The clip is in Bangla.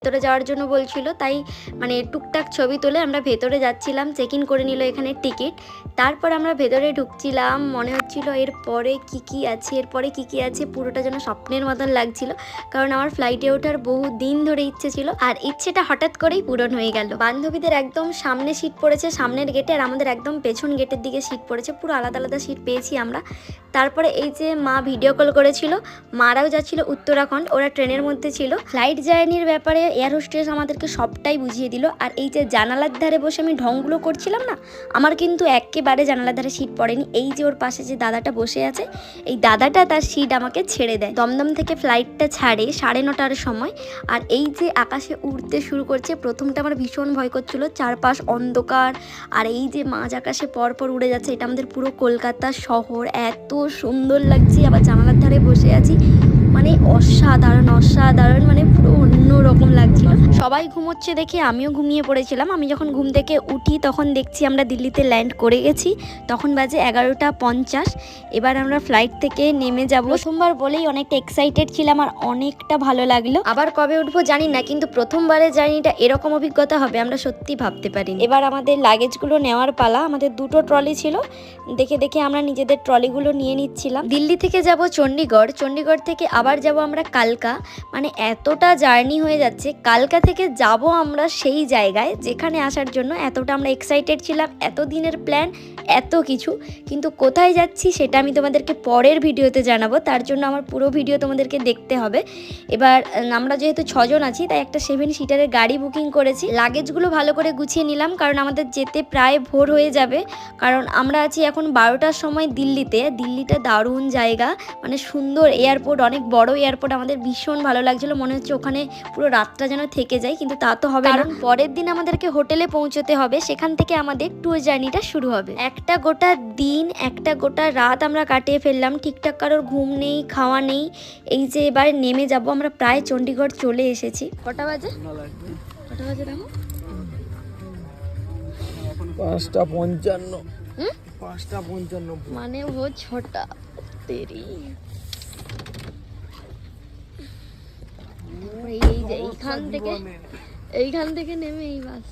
ভেতরে যাওয়ার জন্য বলছিল, তাই মানে টুকটাক ছবি তুলে আমরা ভেতরে যাচ্ছিলাম। চেক ইন করে নিল এখানে টিকিট। তারপর আমরা ভেতরে ঢুকছিলাম, মনে হচ্ছিল এরপরে কি আছে, পুরোটা যেন স্বপ্নের মতন লাগছিল। কারণ আমার ফ্লাইটে ওঠার বহু দিন ধরে ইচ্ছে ছিল, আর ইচ্ছেটা হঠাৎ করেই পূরণ হয়ে গেল। বান্ধবীদের একদম সামনে সিট পড়েছে, সামনের গেটে, আর আমাদের একদম পেছন গেটের দিকে সিট পড়েছে। পুরো আলাদা আলাদা সিট পেয়েছি আমরা। তারপরে এই যে মা ভিডিও কল করেছিল, মারাও যাচ্ছিল উত্তরাখণ্ড, ওরা ট্রেনের মধ্যে ছিল। ফ্লাইট জার্নির ব্যাপারে এয়ার হোস্টেস আমাদেরকে সবটাই বুঝিয়ে দিল। আর এই যে জানালার ধারে বসে আমি ঢংগুলো করছিলাম না, আমার কিন্তু একেবারে জানালার ধারে সিট পড়েনি। এই যে ওর পাশে যে দাদাটা বসে আছে, এই দাদাটা তার সিট আমাকে ছেড়ে দেয়। দমদম থেকে ফ্লাইটটা ছাড়ে 9:30টার সময়। আর এই যে আকাশে উড়তে শুরু করছে, প্রথমটা আমার ভীষণ ভয় করছিল, চারপাশ অন্ধকার, আর এই যে মাঝ আকাশে পরপর উড়ে যাচ্ছে। এটা আমাদের পুরো কলকাতা শহর, এত সুন্দর লাগছে। আবার জানালার ধারে বসে আছি, মানে অসাধারণ, মানে পুরো অন্য রকম লাগছিল। সবাই ঘুমোচ্ছে দেখে আমিও ঘুমিয়ে পড়েছিলাম। আমি যখন ঘুম থেকে উঠি তখন দেখছি আমরা দিল্লিতে ল্যান্ড করে গেছি। তখন বাজে 11:50। এবার আমরা ফ্লাইট থেকে নেমে যাব। প্রথমবার বলেই অনেকটা এক্সাইটেড ছিলাম, আর অনেকটা ভালো লাগলো। আবার কবে উঠবো জানি না, কিন্তু প্রথমবারের জার্নিটা এরকম অভিজ্ঞতা হবে আমরা সত্যি ভাবতে পারিনি। এবার আমাদের লাগেজগুলো নেওয়ার পালা। আমাদের 2টো ট্রলি ছিল, দেখে আমরা নিজেদের ট্রলিগুলো নিয়ে নিচ্ছিলাম। দিল্লি থেকে যাব চণ্ডীগড়, চণ্ডীগড় থেকে আবার যাব আমরা কালকা। মানে এতটা জার্নি হয়ে যাচ্ছে। কালকা থেকে যাব আমরা সেই জায়গায় যেখানে আসার জন্য এতটা আমরা এক্সাইটেড ছিলাম, এত দিনের প্ল্যান, এত কিছু। কিন্তু কোথায় যাচ্ছি সেটা আমি তোমাদেরকে পরের ভিডিওতে জানাবো, তার জন্য আমার পুরো ভিডিও তোমাদেরকে দেখতে হবে। এবার আমরা যেহেতু 6 জন আছি, তাই একটা 7 সিটারের গাড়ি বুকিং করেছি। লাগেজগুলো ভালো করে গুছিয়ে নিলাম, কারণ আমাদের যেতে প্রায় ভোর হয়ে যাবে। কারণ আমরা আছি এখন 12টার সময় দিল্লিতে। দিল্লিটা দারুণ জায়গা, মানে সুন্দর এয়ারপোর্ট, অনেক বড় এয়ারপোর্ট। আমাদের ভীষণ ভালো লাগছিল, মনে হচ্ছে ওখানে পুরো রাতটা যেন থেকে যায়, কিন্তু তা তো হবে না, কারণ পরের দিন আমাদেরকে হোটেলে পৌঁছতে হবে। সেখান থেকে আমাদের ট্যুর জার্নিটা শুরু হবে। একটা গোটা দিন, একটা গোটা রাত আমরা কাটিয়ে ফেললাম, ঠিকঠাক কারোর ঘুম নেই, খাওয়া নেই। এই যে এবার নেমে যাব আমরা, প্রায় চণ্ডীগড় চলে এসেছি। কটা বাজে দেখো? 5:55। 5:55 মানে ও 6টা দেরি। এইখান থেকে নেমে এই বাস।